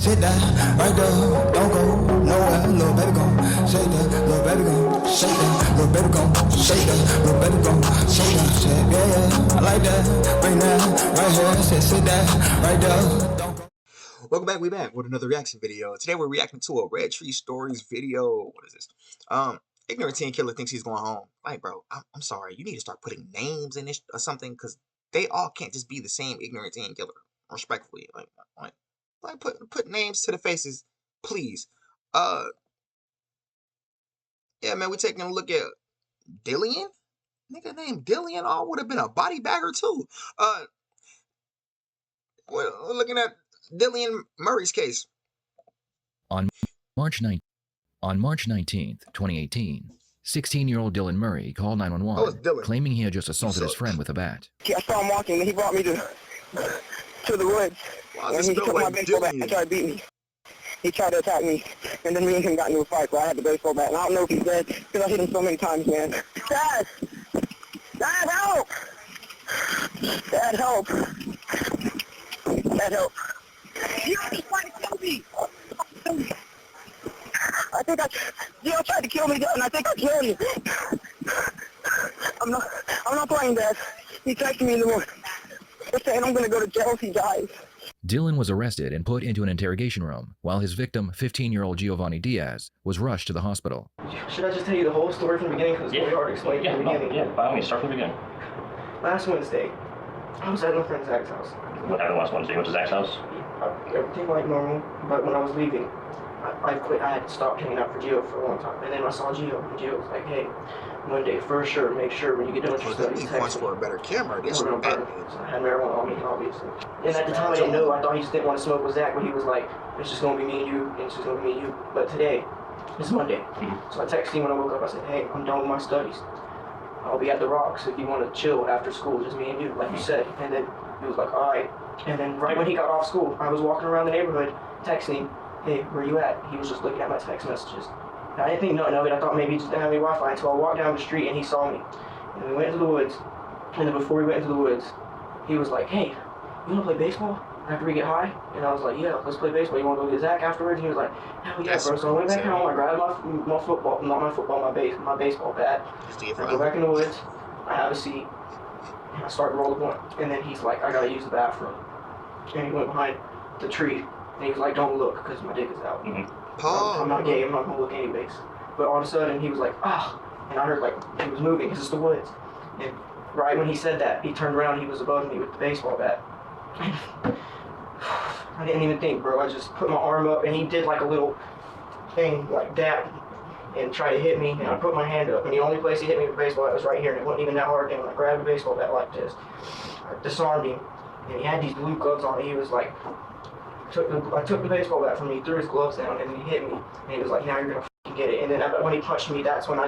sit down, right there, don't go nowhere, little baby gon' shake that, little baby gon' shake that, little baby gon' shake that, little baby gon' shake that, shit, yeah, I like that, right now, right here, sit down, right there, don't go. Welcome back, we back with another reaction video. Today we're reacting to a Red Tree Stories video. What is this? Ignorant teen killer thinks he's going home. Like, bro, I'm sorry, you need to start putting names in this or something, because they all can't just be the same ignorant teen killer. Respectfully, like put names to the faces, please. Yeah, man, we're taking a look at Dillian. Nigga named Dillian would have been a body bagger too. We're looking at Dillian Murray's case. On March 19th, 2018, 16-year-old Dillian Murray called 911, claiming he had just assaulted his friend with a bat. I saw him walking, and he brought me to the woods. Wow, and he took my baseball bat and tried to beat me. He tried to attack me, and then me and him got into a fight, so I had the baseball bat. And I don't know if he's dead, because I hit him so many times, man. Dad! Dad, help! Dad, help! Dad, help! You're just trying to kill me! Gio tried to kill me, Dad, and I think I killed him. I'm not playing, Dad. He texted me in the morning. They're saying I'm going to go to jail if he dies. Dylan was arrested and put into an interrogation room, while his victim, 15-year-old Giovanni Diaz, was rushed to the hospital. Should I just tell you the whole story from the beginning? Because it's really hard to explain from the beginning. Yeah, by all means, start from the beginning. Last Wednesday, I was at my friend Zach's house. What happened last Wednesday? You went to Zach's house? Everything like normal, but when I was leaving, I quit. I had stopped hanging out for Gio for a long time. And then I saw Gio, and Gio was like, hey, Monday, for sure, make sure when you get done with your studies, He wants for a better camera. This so I had marijuana on me, obviously. And at the time, I didn't know. I thought he just didn't want to smoke with Zach, but he was like, it's just going to be me and you, and it's just going to be me and you. But today, it's Monday. So I texted him when I woke up. I said, hey, I'm done with my studies. I'll be at the Rocks if you want to chill after school, just me and you, like you said. And then he was like, all right. And then right when he got off school, I was walking around the neighborhood, texting him, hey, where you at? He was just looking at my text messages. And I didn't think nothing of it. I thought maybe he just didn't have any Wi-Fi until I walked down the street and he saw me. And we went into the woods. And then before we went into the woods, he was like, hey, you want to play baseball after we get high? And I was like, yeah, let's play baseball. You want to go get Zach afterwards? And he was like, hell yeah, bro. So I went back home. I grabbed my football, not my football, my baseball bat. I go back in the woods. I have a seat. And I start to roll the blunt. And then he's like, I got to use the bathroom. And he went behind the tree. And he was like, don't look, because my dick is out. I'm not gay, I'm not going to look anyways. But all of a sudden, he was like, ah. And I heard, like, he was moving, because it's the woods. And right when he said that, he turned around, he was above me with the baseball bat. I didn't even think, bro. I just put my arm up, and he did, like, a little thing like that, and tried to hit me, and I put my hand up. And the only place he hit me with the baseball bat was right here, and it wasn't even that hard. And when I grabbed the baseball bat like this, I disarmed him, and he had these blue gloves on. He was like, I took the baseball bat from me, threw his gloves down, and he hit me. And he was like, now you're going to f***ing get it. And then when he punched me, that's when I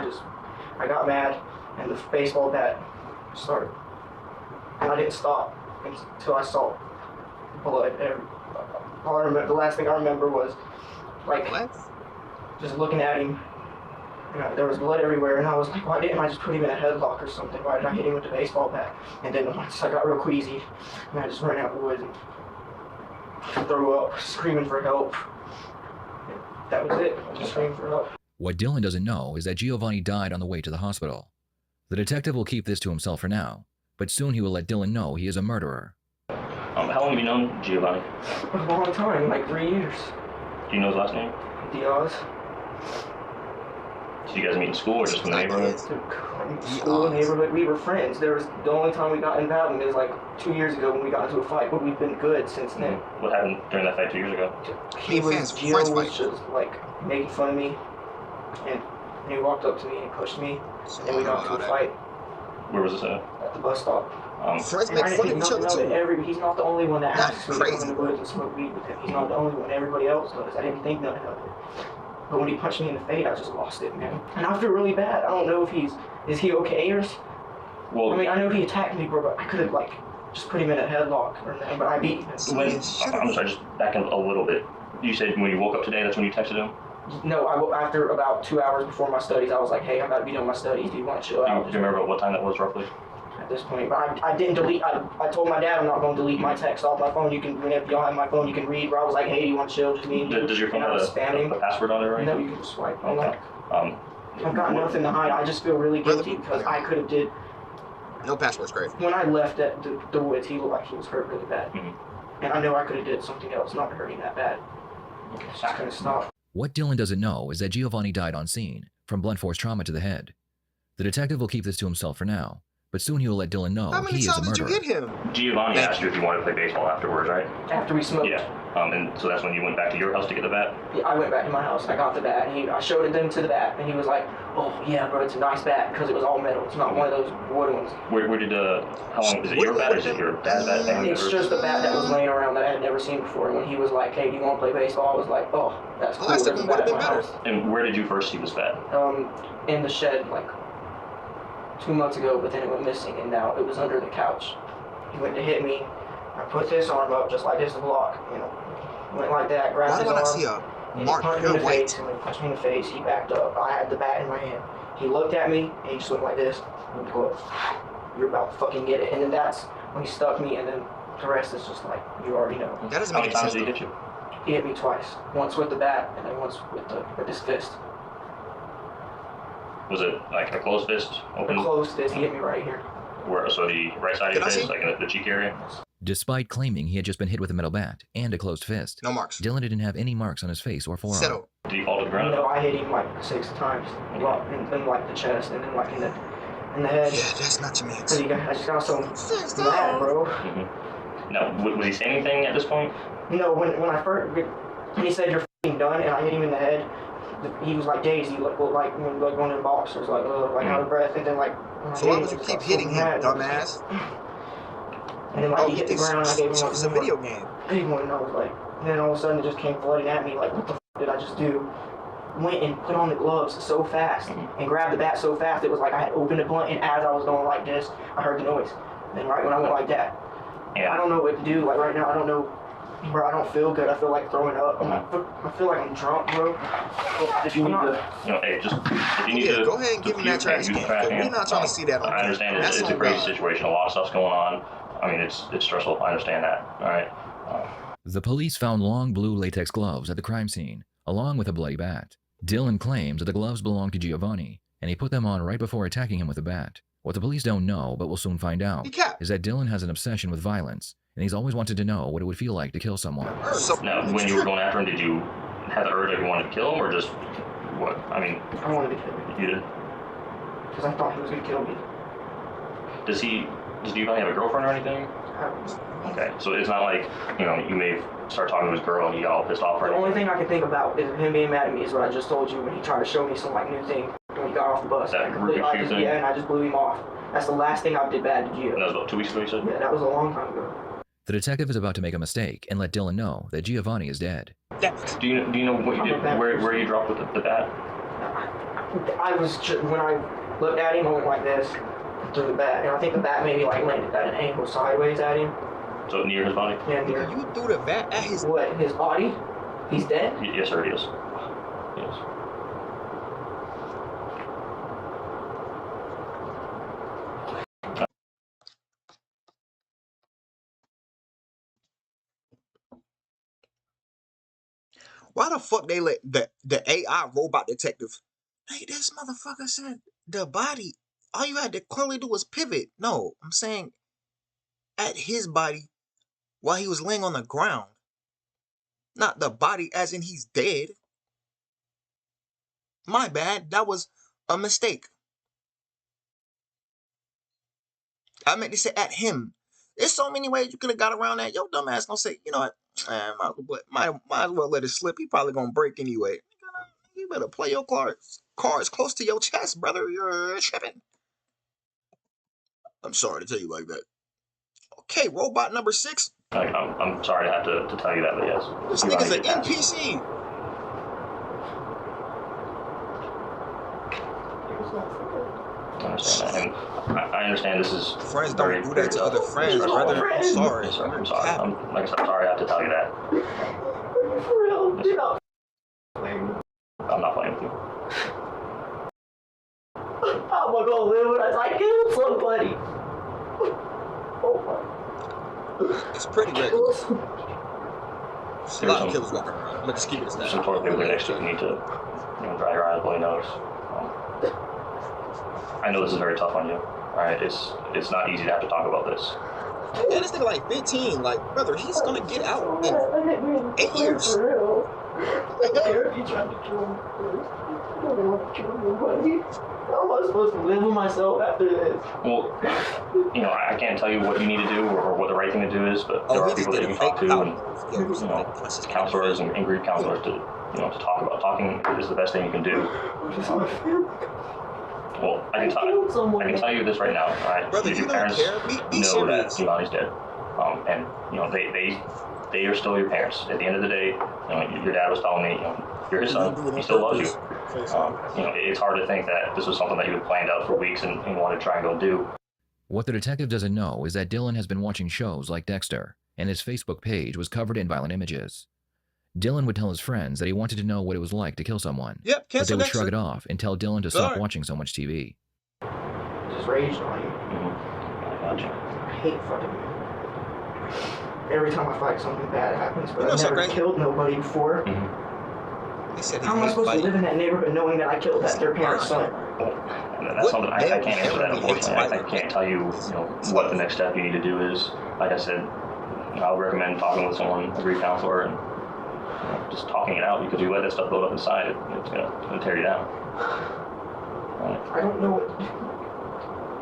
got mad, and the baseball bat started. And I didn't stop until I saw blood. The last thing I remember was, like, just looking at him. There was blood everywhere, and I was like, why didn't I just put him in a headlock or something? Why did I hit him with the baseball bat? And then once I got real queasy, and I just ran out the woods and threw up, screaming for help. That was it. I just screamed for help. What Dylan doesn't know is that Giovanni died on the way to the hospital. The detective will keep this to himself for now, but soon he will let Dylan know he is a murderer. How long have you known Giovanni? A long time, like 3 years. Do you know his last name? Diaz. Did you guys meet in school or just from the neighborhood? School and neighborhood, we were friends. The only time we got involved was like 2 years ago when we got into a fight, but we've been good since then. What happened during that fight 2 years ago? Gio was just like making fun of me, and he walked up to me and pushed me, and we got into a fight. Where was this at? At the bus stop. Friends make fun of each other too. He's not the only one that asks me to come in the woods and smoke weed with him. He's not the only one. Everybody else does. I didn't think nothing of it. But when he punched me in the face, I just lost it, man. And I feel really bad. I don't know if is he okay or... Well, I mean, I know he attacked me, bro, but I could have, like, just put him in a headlock or anything, but I beat him. I'm sorry, just back in a little bit. You said when you woke up today, that's when you texted him? No, after about 2 hours before my studies, I was like, hey, I gotta be done with my studies. Do you want to chill out? Do you remember what time that was roughly? at this point. But I didn't delete. I told my dad I'm not going to delete my text off my phone. You can, whenever y'all have my phone, you can read. Where I was like, hey, do you want to chill? Just me and you. Does your phone have a password on it, right? No, you can just swipe. Okay. I've got nothing to hide. I just feel really guilty because I could have did. No password's great. When I left the woods, he looked like he was hurt really bad. And I know I could have did something else, not hurting that bad. So I couldn't stop. What Dillian doesn't know is that Giovanni died on scene from blunt force trauma to the head. The detective will keep this to himself for now, but soon he will let Dillian know he is a murderer. How many times did you get him? Giovanni asked you if you wanted to play baseball afterwards, right? After we smoked. Yeah. And so that's when you went back to your house to get the bat? Yeah, I went back to my house. I got the bat, and I showed it to the bat, and he was like, "Oh yeah, bro, it's a nice bat because it was all metal. It's not one of those wood ones." Where did how long is it your bat? Is it your dad's bat? It's just a bat that was laying around that I had never seen before. And when he was like, "Hey, do you want to play baseball?" I was like, "Oh, that's cool." That's even would have been better. And where did you first see this bat? In the shed like 2 months ago, but then it went missing, and now it was under the couch. He went to hit me. I put this arm up just like this to block, Went like that, grabbed his arm. Why did I see a mark in the white? face, and when he punched me in the face, he backed up. I had the bat in my hand. He looked at me, and he just went like this. And he goes, "You're about to fucking get it." And then that's when he stuck me, and then the rest is just like, you already know. That doesn't How make many sense. times did he hit you? He hit me twice. Once with the bat, and then once with his fist. Was it like a closed fist? Open? A closed fist. He hit me right here. So the right side of your face, like in the cheek area? Despite claiming he had just been hit with a metal bat and a closed fist, No marks. Dylan didn't have any marks on his face or forearm. Settle. Did he fall to the ground? No, I hit him like 6 times. Well, in like the chest, and then like in the head. Yeah, that's not your man. I just got so mad, bro. Now, was he saying anything at this point? No, when I first, he said you're f***ing done, and I hit him in the head. He was like Daisy, like when one of the boxers, like out of breath, and then like. So why would you keep hitting him, dumbass? And then like he hit the ground, and I gave him like it's a video game. big one, and I was like, and then all of a sudden it just came flooding at me, like what the f*** did I just do? Went and put on the gloves so fast, and grabbed the bat so fast, it was like I had opened the blunt, and as I was going like this, I heard the noise. And then right when I went like that, I don't know what to do. Like right now, I don't know. Bro, I don't feel good. I feel like throwing up. I feel like I'm drunk, bro. If you need to... Hey, just... If you need to... Go ahead and give him that trash can. We're not trying to see that on I understand it's a crazy situation. A lot of stuff's going on. I mean, it's stressful. I understand that. All right? The police found long blue latex gloves at the crime scene, along with a bloody bat. Dylan claims that the gloves belonged to Giovanni, and he put them on right before attacking him with a bat. What the police don't know, but will soon find out, is that Dylan has an obsession with violence, and he's always wanted to know what it would feel like to kill someone. Now, when you were going after him, did you have the urge like you wanted to kill him, or just what? I mean, I wanted to kill him. You did? Because I thought he was going to kill me. Does Giovanni have a girlfriend or anything? Okay, so it's not like, you may start talking to his girl and he got all pissed off or anything. The only thing I can think about is him being mad at me is what I just told you when he tried to show me some new thing when he got off the bus. That Rubik's Cube thing? Yeah, and I just blew him off. That's the last thing I did bad to Gio. And that was about 2 weeks ago, you said? Yeah, that was a long time ago. The detective is about to make a mistake and let Dylan know that Giovanni is dead. Do you know what you did? Where you dropped with the bat? I was when I looked at him, I went like this through the bat, and I think the bat maybe landed at an angle sideways at him. So near his body? Yeah, near. You threw the bat at his... What? His body? He's dead? Yes, sir, he is. Yes. Why the fuck they let the AI robot detective? Hey, this motherfucker said the body. All you had to clearly do was pivot. No, I'm saying at his body while he was laying on the ground. Not the body as in he's dead. My bad. That was a mistake. I meant to say at him. There's so many ways you could have got around that. Your dumb ass gonna say, you know what? Might as well let it slip. He probably gonna break anyway. You better play your cards close to your chest, brother. You're tripping. I'm sorry to tell you like that. Okay, robot number 6. I'm sorry to have to tell you that, but yes. This nigga's an NPC. I understand that. And I understand this is friends don't do that to other friends, brother. I'm sorry. Yes, I'm sorry. Like I said, I'm sorry I have to tell you that. For real, do not. I'm not playing with you. I'm gonna live when I killed somebody. It's pretty regular. There's a lot of killers walking around. Let's just keep it as that. Some toilet paper next to you. You need to dry your eyes, blow your nose. I know this is very tough on you. All right, it's not easy to have to talk about this. Yeah, this nigga like 15. Like, brother, he's gonna get out in 8 years. How am I supposed to live with myself after this? Well, I can't tell you what you need to do or what the right thing to do is, but there are people that you can talk to, and counselors and grief counselors to talk about. Talking is the best thing you can do. Well, I can tell you this right now. All right, brother, your you parents don't care. Be know that serious. Giovanni's dead, and they are still your parents. At the end of the day, your dad was telling me, you're his son. He still loves you. It's hard to think that this was something that you had planned out for weeks and wanted to try and go do. What the detective doesn't know is that Dillian has been watching shows like Dexter, and his Facebook page was covered in violent images. Dillian would tell his friends that he wanted to know what it was like to kill someone, Yep, but they cancel would Dexter. shrug it off and tell Dillian to stop watching so much TV. Just raged on you. I got you. I hate fucking you. Every time I fight, something bad happens, but I've never killed nobody before. They said How am I supposed to live in that neighborhood knowing that I killed their parents' son? That's something I can't answer that, unfortunately. I can't tell you, what the next step you need to do is. Like I said, I would recommend talking with someone, a grief counselor, and just talking it out, because you let that stuff build up inside, it's gonna tear you down. I don't know what to do.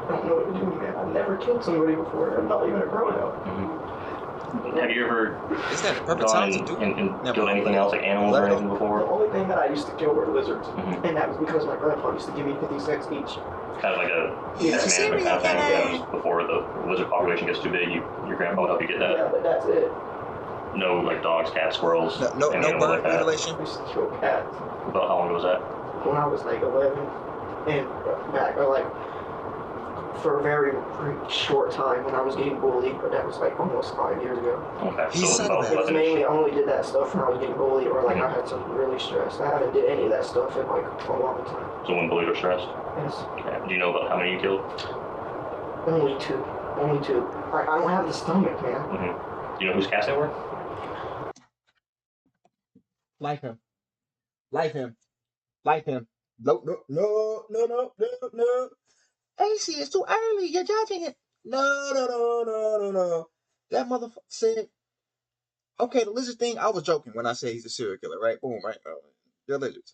I don't know what to do, man. I've never killed somebody before. I'm not even a grown-up. Have you ever Is that the perfect time to do? and killed anything else, like animals or anything before? The only thing that I used to kill were lizards, and that was because my grandpa used to give me 50 cents each. Kind of like a management kind of thing. Yeah, just before the lizard population gets too big, your grandpa would help you get that. Yeah, but that's it. No, like dogs, cats, squirrels, No anything bird like that. regulation. I used to kill cats About how long ago was that? when I was like 11, and back, or like for a very short time when I was getting bullied, but that was like almost 5 years ago. Okay, He so said about that. It was 11. mainly I only did that stuff when I was getting bullied, or like I had something really stressed. I haven't did any of that stuff in like a long time. So when bullied or stressed? Yes. Okay. Do you know about how many you killed? Only two. I don't have the stomach, man. Do you know whose cats they were? Like him. Like him. Like him. No. AC, it's too early. You're judging it. No. That motherfucker said, okay, the lizard thing, I was joking when I said he's a serial killer, right? Boom, right? They're lizards.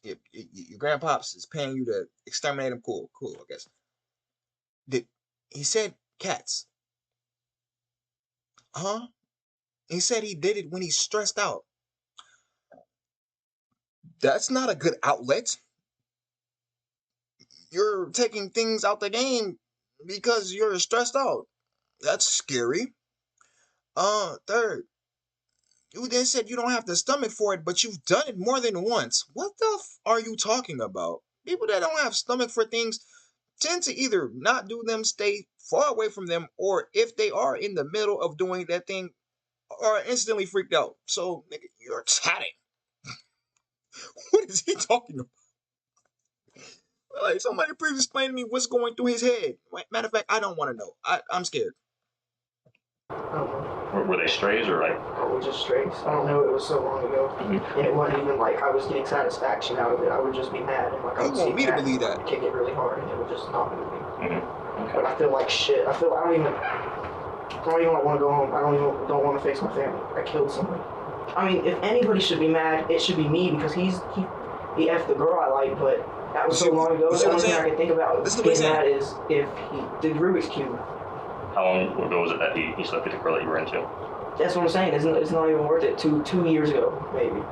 Your grandpops is paying you to exterminate them. Cool, I guess. He said cats. Huh? He said he did it when he's stressed out. That's not a good outlet. You're taking things out the game because you're stressed out. That's scary. Third, you then said you don't have the stomach for it, but you've done it more than once. What the are you talking about? People that don't have stomach for things tend to either not do them, stay far away from them, or if they are in the middle of doing that thing, are instantly freaked out. So, nigga, you're chatting. What is he talking about? Like, somebody please explain to me what's going through his head. Matter of fact, I don't want to know. I'm scared. Were they strays or like? Oh, just strays. I don't know. It was so long ago, and it wasn't even like I was getting satisfaction out of it. I would just be mad, and like I You would want see me to cats, believe that? I'd kick it really hard, and it would just not move me. Okay. But I feel like shit. I don't even like want to go home. I don't want to face my family. I killed somebody. I mean, if anybody should be mad, it should be me, because he effed the girl I like, but that was so long ago. The only thing I can think about getting mad is if he did Rubik's Cube. How long ago was it that he slept with the girl that you were into? That's what I'm saying. It's not even worth it. Two years ago, maybe.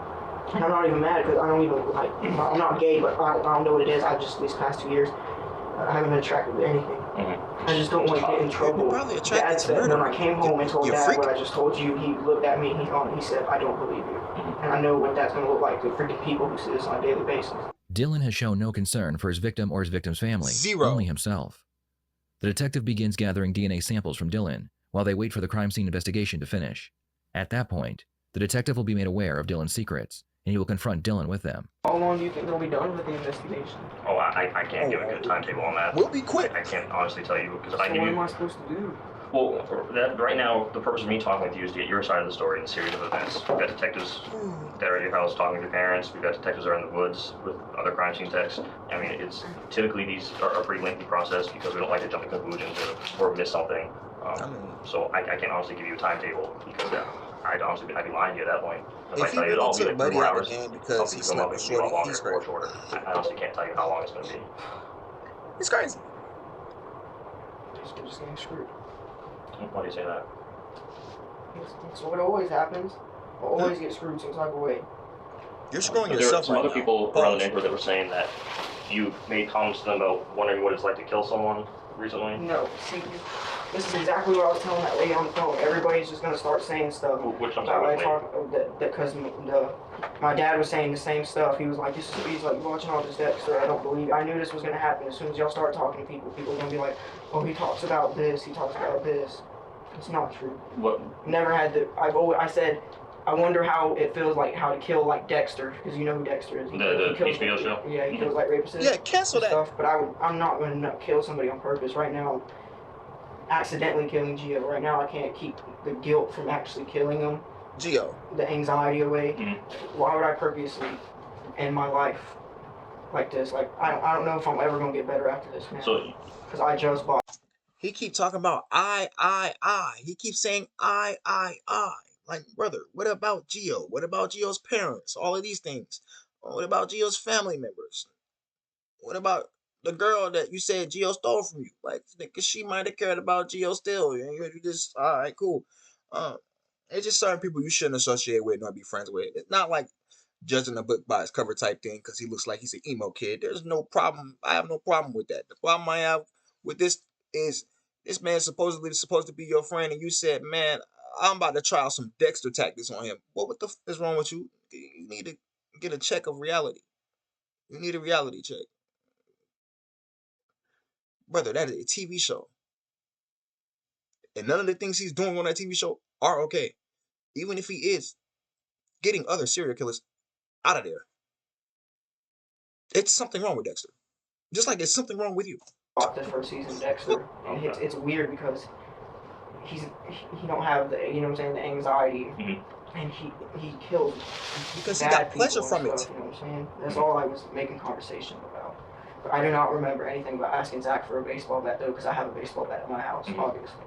And I'm not even mad because I don't even like. I'm not gay, but I don't know what it is. I just these past 2 years, I haven't been attracted to anything. I just don't want to get in trouble. Dad said when I came home and told Dad what I just told you, he looked at me and he said, "I don't believe you." And I know what that's going to look like to freaking people who see this on a daily basis. Dillian has shown no concern for his victim or his victim's family. Zero. Only himself. The detective begins gathering DNA samples from Dillian while they wait for the crime scene investigation to finish. At that point, the detective will be made aware of Dillian's secrets, and he will confront Dillian with them. How long do you think they'll be done with the investigation? Oh, I I can't give a good timetable on that. We'll be quick. I can't honestly tell you because So I give what you. am I supposed to do? Well, right now, the purpose of me talking with you is to get your side of the story in a series of events. We've got detectives that are at your house talking with your parents. We've got detectives that are in the woods with other crime scene techs. I mean, it's typically these are a pretty lengthy process because we don't like to jump to conclusions or miss something. So I can't honestly give you a timetable because I'd be lying to you at that point. If he tell you, really "Oh, it'll took be like 3 Buddy more out hours," the game because he slept with Shorty, he's or crazy. shorter. I honestly can't tell you how long it's going to be. It's crazy. We're just getting screwed. Why do you say that? It's what always happens. I always get screwed some type of way. You're screwing There were yourself some right other now. people around the neighborhood that were saying that you made comments to them about wondering what it's like to kill someone recently. No, see, this is exactly what I was telling that lady on the phone. Everybody's just gonna start saying stuff. Which I'm about sorry, like because my dad was saying the same stuff. He was like, he's like watching all this Dexter. I don't believe. I knew this was gonna happen. As soon as y'all start talking to people, people are gonna be like, oh, he talks about this. He talks about this. It's not true. What? Never had the. I said. I wonder how it feels like how to kill like Dexter, because you know who Dexter is. The kills, HBO show? Yeah, he kills like rapists. Yeah, cancel that. Stuff, but I'm not going to kill somebody on purpose. Right now, accidentally killing Gio. Right now, I can't keep the guilt from actually killing him. Gio. The anxiety away. Mm-hmm. Why would I purposely end my life like this? Like I don't know if I'm ever going to get better after this, man. So, because I just bought. He keep talking about I. He keeps saying I. Like, brother, what about Gio? What about Gio's parents? All of these things. What about Gio's family members? What about the girl that you said Gio stole from you? Like, because she might have cared about Gio still. You just, all right, cool. It's just certain people you shouldn't associate with nor be friends with. It's not like judging a book by its cover type thing because he looks like he's an emo kid. There's no problem. I have no problem with that. The problem I have with this is this man's supposedly supposed to be your friend, and you said, man, I'm about to try out some Dexter tactics on him. What the f is wrong with you? You need to get a check of reality. You need a reality check. Brother, that is a TV show. And none of the things he's doing on that TV show are okay. Even if he is getting other serial killers out of there. It's something wrong with Dexter. Just like there's something wrong with you. The first season of Dexter, and it's weird because he don't have the, you know what I'm saying, the anxiety, and he kills because he got pleasure from it. You know what I'm saying? That's all I was making conversation about. But I do not remember anything about asking Zach for a baseball bat though, because I have a baseball bat at my house, obviously.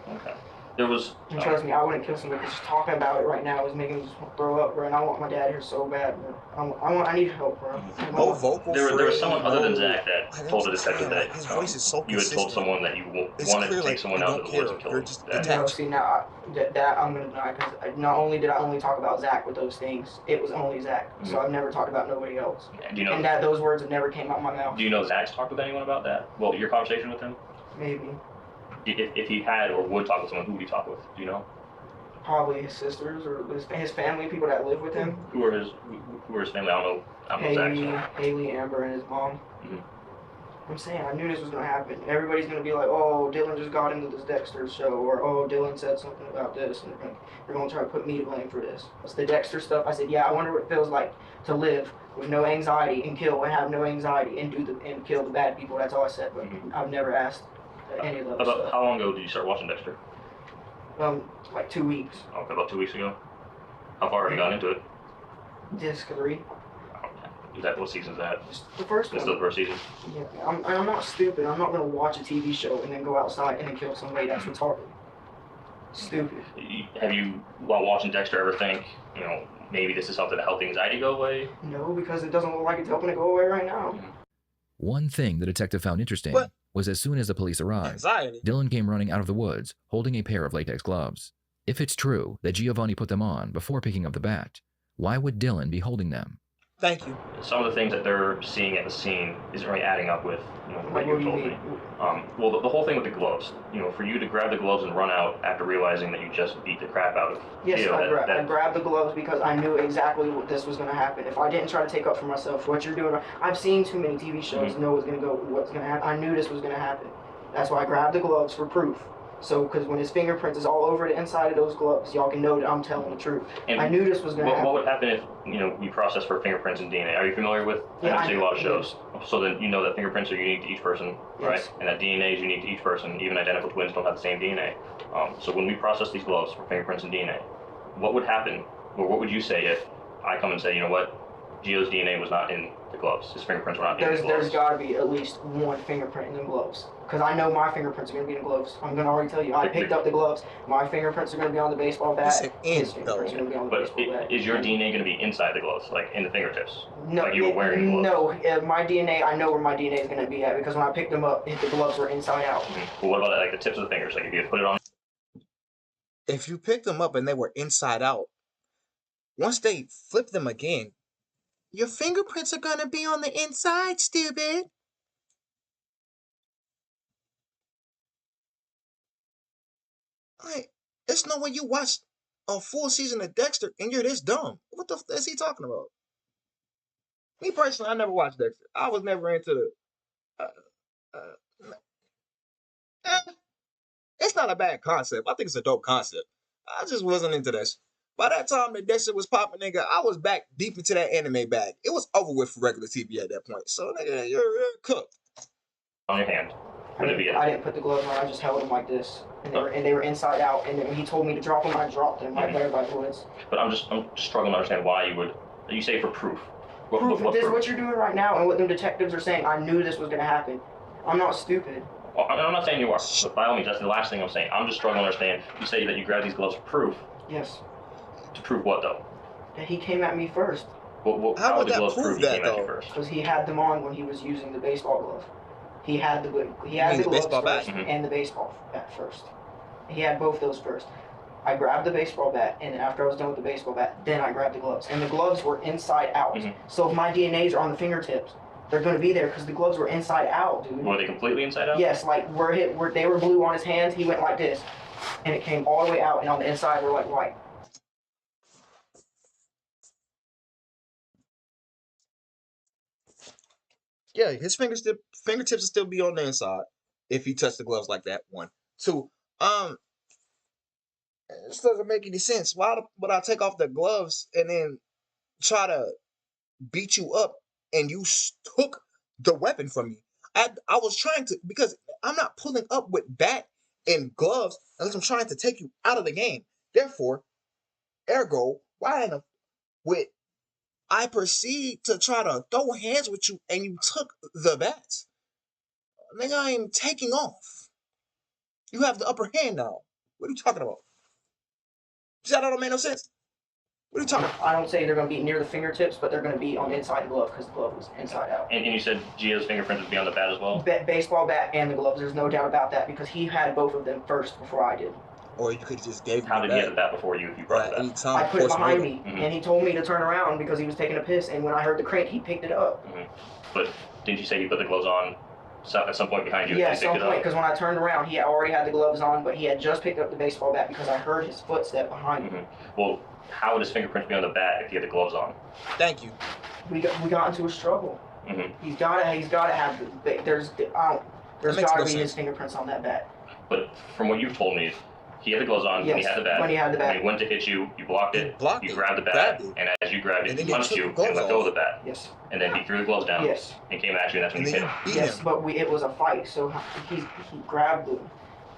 Okay. There was. And trust me, I wouldn't kill somebody because just talking about it right now is making me just throw up, bro. And I want my dad here so bad, bro. I need help, bro. No vocal. There was someone other than Zach that told the detective that his voice is so you had told someone that you wanted to take someone out of the woods and kill them. No, see now that I'm gonna deny because not only did I only talk about Zach with those things, it was only Zach. So I've never talked about nobody else. Do you know? And that those words have never came out of my mouth. Do you know Zach's talked with anyone about that? Well, your conversation with him. Maybe. If he had or would talk with someone, who would he talk with? Do you know? Probably his sisters or his family, people that live with him. Who are his family? I don't know. Haley, Amber, and his mom. I'm saying, I knew this was gonna happen. Everybody's gonna be like, "Oh, Dylan just got into this Dexter show," or "Oh, Dylan said something about this," and they're gonna try to put me to blame for this. It's the Dexter stuff. I said, "Yeah, I wonder what it feels like to live with no anxiety and kill and have no anxiety and kill the bad people." That's all I said. But I've never asked any of those. About how long ago did you start watching Dexter? Like 2 weeks. Okay, about 2 weeks ago. How far have you gone into it? Disc 3. Is that what season is that? Just the first one. It's still the first season. Yeah, I'm not stupid. I'm not gonna watch a TV show and then go outside and then kill somebody. That's retarded. Stupid. Have you, while watching Dexter, ever think, maybe this is something to help the anxiety go away? No, because it doesn't look like it's helping it go away right now. One thing the detective found interesting was as soon as the police arrived, Anxiety. Dylan came running out of the woods holding a pair of latex gloves. If it's true that Giovanni put them on before picking up the bat, why would Dylan be holding them? Thank you. Some of the things that they're seeing at the scene isn't really adding up with what you told me. Well, the whole thing with the gloves, for you to grab the gloves and run out after realizing that you just beat the crap out of Yes, Gio, I grabbed the gloves because I knew exactly what this was going to happen. If I didn't try to take up for myself what you're doing, I've seen too many TV shows to know what's going to happen. I knew this was going to happen. That's why I grabbed the gloves for proof. So, because when his fingerprints is all over the inside of those gloves, y'all can know that I'm telling the truth. And I knew this was going to happen. What would happen if, we process for fingerprints and DNA? Are you familiar with? Yeah, I've seen a lot of yes. shows. So then you know that fingerprints are unique to each person, right? Yes. And that DNA is unique to each person. Even identical twins don't have the same DNA. So when we process these gloves for fingerprints and DNA, what would happen, or what would you say if I come and say, you know what, Gio's DNA was not in the gloves. His fingerprints were not in the gloves. There's got to be at least one fingerprint in the gloves. Because I know my fingerprints are going to be in the gloves. I'm going to already tell you. I picked up the gloves. My fingerprints are going to be on the baseball bat. said in, His fingerprints are going to be on the But baseball bat. is your DNA going to be inside the gloves, like in the fingertips? No, like you were wearing the gloves? No, my DNA, I know where my DNA is going to be at because when I picked them up, the gloves were inside out. Well, what about like the tips of the fingers? Like if you had put it on. If you picked them up and they were inside out, once they flip them again, your fingerprints are gonna be on the inside, stupid. Like, there's no way you watch a full season of Dexter and you're this dumb. What the f is he talking about? Me personally, I never watched Dexter. I was never into the. It's not a bad concept. I think it's a dope concept. I just wasn't into that. By that time that Dexter was popping, nigga, I was back deep into that anime bag. It was over with for regular TV at that point. So, nigga, you're cooked. On your hand. I didn't put the gloves on. I just held them like this, and they were inside out. And then when he told me to drop them, I dropped them right there by the woods. But I'm just struggling to understand why you would. You say for proof. Proof. What This is proof? what you're doing right now, and what the detectives are saying. I knew this was going to happen. I'm not stupid. Well, I'm not saying you are. But by all means, that's the last thing I'm saying. I'm just struggling to understand. You say that you grabbed these gloves for proof. Yes. To prove what though? That he came at me first. How would the gloves prove he came at you first? Because he had them on when he was using the baseball glove. He had the gloves baseball bat? first and the baseball bat first. He had both those first. I grabbed the baseball bat, and after I was done with the baseball bat, then I grabbed the gloves. And the gloves were inside out. So if my DNAs are on the fingertips, they're going to be there because the gloves were inside out, dude. Were they completely inside out? Yes, like they were blue on his hands. He went like this, and it came all the way out, and on the inside were like white. Yeah, his fingertips will still be on the inside if he touched the gloves like that. 1, 2. This doesn't make any sense. Why would I take off the gloves and then try to beat you up and you took the weapon from me? I was trying to, because I'm not pulling up with bat and gloves unless I'm trying to take you out of the game. Therefore, ergo, why would I proceed to try to throw hands with you and you took the bats? Nigga, I am taking off. You have the upper hand now. What are you talking about? See, that don't make no sense. What are you talking about? I don't say they're going to be near the fingertips, but they're going to be on the inside of the glove because the glove was inside out. And you said Gio's fingerprints would be on the bat as well? Baseball bat and the gloves, there's no doubt about that because he had both of them first before I did. Or you could have just gave him How the did he bat. get the bat before you if you brought the bat? I put it behind me, and he told me to turn around because he was taking a piss, and when I heard the crank, he picked it up. But didn't you say he put the gloves on at some point behind you? Yeah, and at some picked it point, up? because when I turned around, he already had the gloves on, but he had just picked up the baseball bat because I heard his footstep behind me. Well, how would his fingerprints be on the bat if he had the gloves on? Thank you. We got into a struggle. He's gotta have there's got to be his fingerprints on that bat. But from what you've told me, he had the gloves on when he had the bat. When he had the bat. When he went to hit you, you blocked it. You grabbed the bat, Grabbed it. and as you grabbed it, And he then punched he you took the and let gloves go of off. the bat. Yes. And then he threw the gloves down. Yes. And came at you, and that's when And you then hit him. beat Yes, him. but it was a fight, so he grabbed the.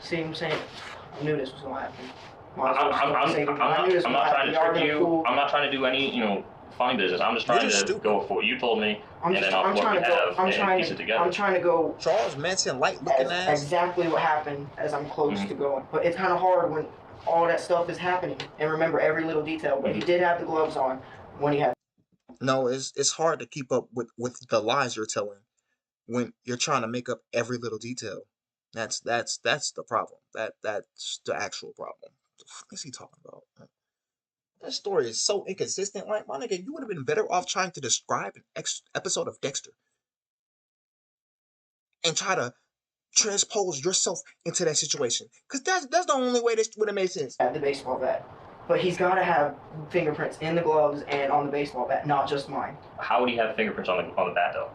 See what I'm saying? I knew this was gonna happen. I'm not trying to trick you. I'm not trying to do any, funny business. I'm just trying to go for what you told me, and then off what we have and piece it together. I'm trying to go Charles Manson light looking ass. exactly what happened as I'm close to going. But it's kind of hard when all that stuff is happening and remember every little detail. But he did have the gloves on when he had. No, it's hard to keep up with the lies you're telling when you're trying to make up every little detail. That's the problem. That's the actual problem. What the fuck is he talking about? That story is so inconsistent. Like, my nigga, you would have been better off trying to describe an episode of Dexter and try to transpose yourself into that situation. Because that's the only way this would have made sense. At the baseball bat. But he's got to have fingerprints in the gloves and on the baseball bat, not just mine. How would he have fingerprints on the bat though?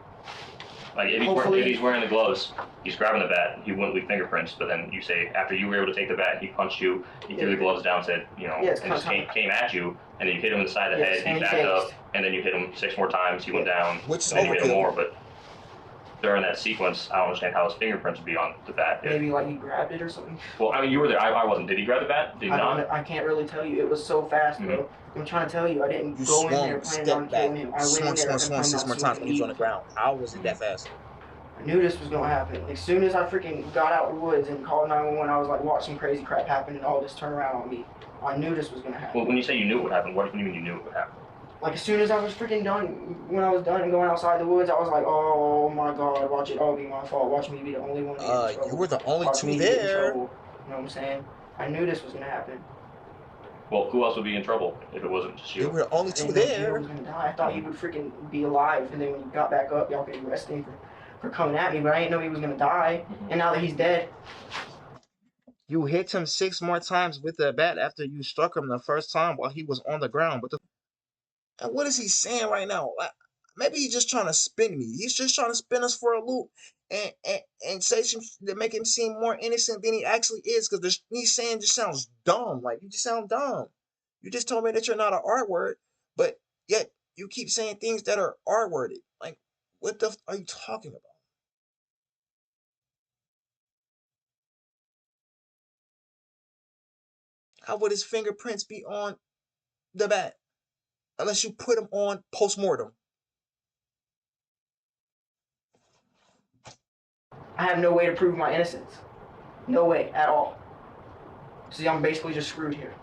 Like if he's wearing the gloves, he's grabbing the bat, he wouldn't leave fingerprints. But then you say after you were able to take the bat, he punched you, he threw the gloves down, said and just came at you, and then you hit him in the side of the head, he backed up, and then you hit him 6 more times, he went down, which is and then you hit him more. But during that sequence, I don't understand how his fingerprints would be on the bat. Maybe like he grabbed it or something. Well, I mean, you were there. I wasn't. Did he grab the bat? Did he not? I can't really tell you. It was so fast, bro. I'm trying to tell you, I didn't go in there planning on killing him. I went in there swung 6 more times when he was on the ground. How was it that fast? I knew this was gonna happen. As soon as I freaking got out the woods and called 911, I was like, watch some crazy crap happen and all this turn around on me. I knew this was gonna happen. Well, when you say you knew what happened, what do you mean you knew what happened? Like as soon as I was freaking done, when I was done and going outside the woods, I was like, oh my God, watch it all be my fault. Watch me be the only one in trouble. You were the only watch two there. You know what I'm saying? I knew this was gonna happen. Well, who else would be in trouble if it wasn't just you? You were the only two I there. Was gonna die. I thought he would freaking be alive, and then when you got back up, y'all could arrest him for coming at me, but I didn't know he was gonna die. And now that he's dead. You hit him 6 more times with the bat after you struck him the first time while he was on the ground. And what is he saying right now? Maybe he's just trying to spin me. He's just trying to spin us for a loop and say some to make him seem more innocent than he actually is. Because he's saying just sounds dumb. Like you just sound dumb. You just told me that you're not an R word, but yet you keep saying things that are R worded. Like what the are you talking about? How would his fingerprints be on the bat? Unless you put him on post-mortem. I have no way to prove my innocence. No way at all. See, I'm basically just screwed here.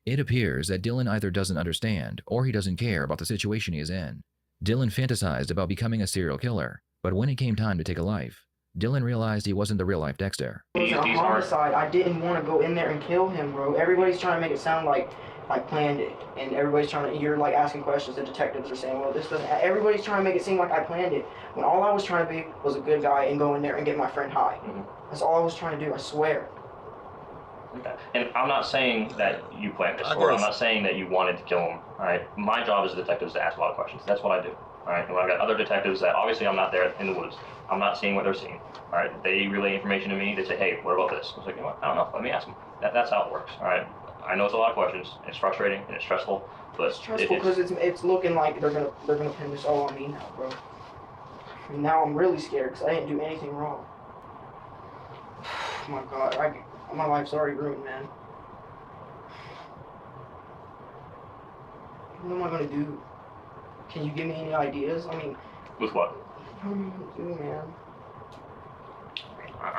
It appears that Dillian either doesn't understand or he doesn't care about the situation he is in. Dillian fantasized about becoming a serial killer, but when it came time to take a life, Dillian realized he wasn't the real-life Dexter. It was a homicide. I didn't want to go in there and kill him, bro. Everybody's trying to make it sound like I planned it, and everybody's trying to, you're like asking questions, the detectives are saying, well, this doesn't, everybody's trying to make it seem like I planned it, when all I was trying to be was a good guy and go in there and get my friend high. That's all I was trying to do, I swear. Okay. And I'm not saying that you planned this, or I'm not saying that you wanted to kill him, alright? My job as a detective is to ask a lot of questions. That's what I do, alright? And I've got other detectives that, obviously I'm not there in the woods. I'm not seeing what they're seeing, alright? They relay information to me, they say, hey, what about this? I was like, you know what, I don't know, let me ask them. That's how it works, alright? I know it's a lot of questions, and it's frustrating, and it's stressful, but it's stressful because it's looking like they're gonna pin this all on me now, bro. And now I'm really scared because I didn't do anything wrong. Oh my God, my life's already ruined, man. What am I gonna do? Can you give me any ideas? I mean, with what? What am I gonna do, man?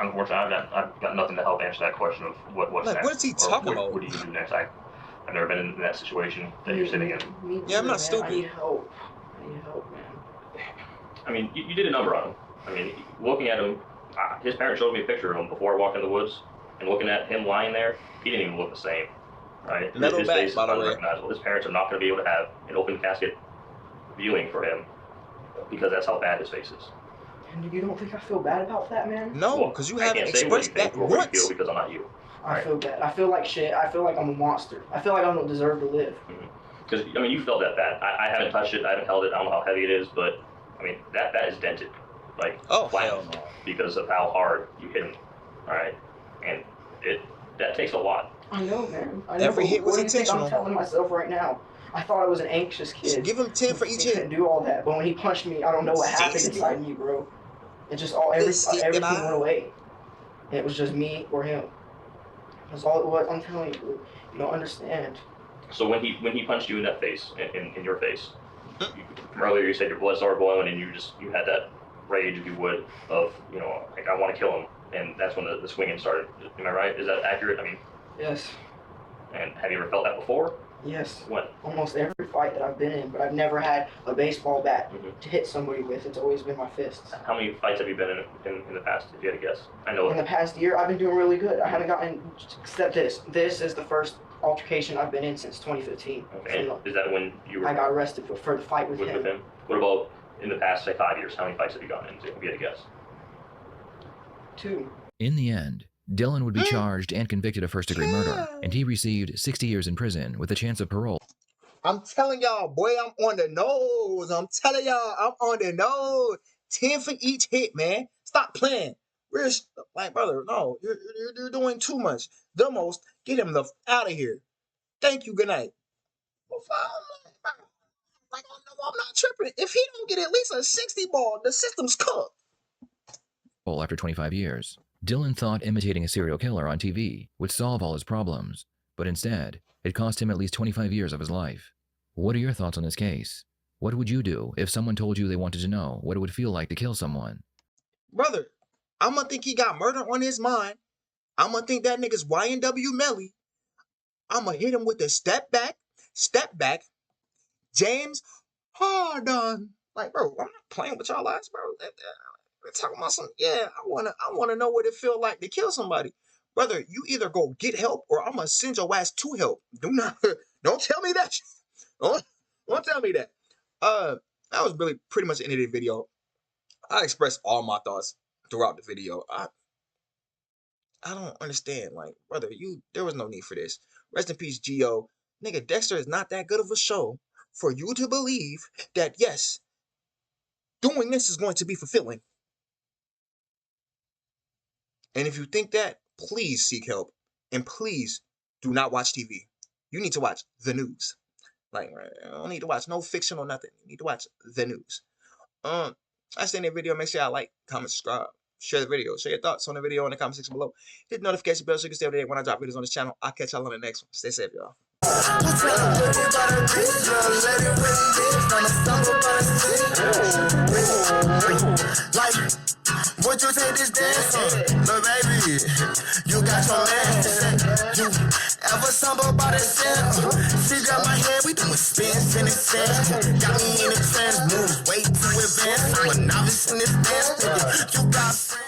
Unfortunately, I've got nothing to help answer that question of what's next. What is he talking about? What do you do next? I've never been in that situation that you're sitting in. Yeah, I'm not stupid. I need help. I need help, man. I mean, you did a number on him. I mean, looking at him, his parents showed me a picture of him before I walked in the woods, and looking at him lying there, he didn't even look the same. Right? His face is unrecognizable. His parents are not going to be able to have an open casket viewing for him because that's how bad his face is. And you don't think I feel bad about that, man? No, because you haven't expressed that once. I feel because I'm not you. I feel bad. I feel like shit. I feel like I'm a monster. I feel like I don't deserve to live. Because, I mean, you felt that bad. I haven't touched it. I haven't held it. I don't know how heavy it is, but, I mean, that is dented. Like, flat because of how hard you hit him. All right? And that takes a lot. I know, man. I know. Every hit was intentional. I'm telling myself right now. I thought I was an anxious kid. Just give him 10 for each hit. Couldn't do all that, but when he punched me, I don't know what happened inside me, bro. It just everything went away. It was just me or him. That's all it was. I'm telling you, bro. You don't understand. So when he punched you in that face, in your face, from earlier you said your blood started boiling and you had that rage, if you would, of, you know, like, I want to kill him, and that's when the swinging started. Am I right? Is that accurate? I mean. Yes. And have you ever felt that before? Yes. When? Almost every fight that I've been in, but I've never had a baseball bat to hit somebody with. It's always been my fists. How many fights have you been in the past, if you had to guess? I know. In the past year, I've been doing really good. I haven't gotten, except this. This is the first altercation I've been in since 2015. Okay. And is that when you were... I got arrested for the fight with him. What about in the past, say, 5 years? How many fights have you gotten into, if you had to guess? 2. In the end, Dillian would be charged and convicted of first-degree murder, and he received 60 years in prison with a chance of parole. I'm telling y'all, boy, I'm on the nose. I'm telling y'all, I'm on the nose. 10 for each hit, man. Stop playing. We're like, brother, no, you're doing too much. The most. Get him the out of here. Thank you. Good night. Like, I'm not tripping. If he don't get at least a 60 ball, the system's cooked. After 25 years, Dillian thought imitating a serial killer on TV would solve all his problems, but instead, it cost him at least 25 years of his life. What are your thoughts on this case? What would you do if someone told you they wanted to know what it would feel like to kill someone? Brother, I'm gonna think he got murder on his mind. I'm gonna think that nigga's YNW Melly. I'm gonna hit him with a step back, James Harden. Like, bro, I'm not playing with y'all lives, bro. We're talking about some, yeah, I wanna know what it feel like to kill somebody. Brother, you either go get help or I'm gonna send your ass to help. Don't tell me that. Don't tell me that. That was really pretty much the end of the video. I expressed all my thoughts throughout the video. I don't understand. Like, brother, there was no need for this. Rest in peace, Gio. Nigga, Dexter is not that good of a show for you to believe that, yes, doing this is going to be fulfilling. And if you think that, please seek help. And please do not watch TV. You need to watch the news. Like, I don't need to watch no fiction or nothing. You need to watch the news. That's the end of the video. Make sure y'all like, comment, subscribe, share the video. Share your thoughts on the video in the comment section below. Hit the notification bell so you can stay up to date when I drop videos on this channel. I'll catch y'all on the next one. Stay safe, y'all. What you take this dance on? Look, baby, you got your man to say. You ever stumble by the center? She got my head, we doing spins in the sand. Got me in the trance, moves way too advanced. I'm a novice in this dance. You got friends.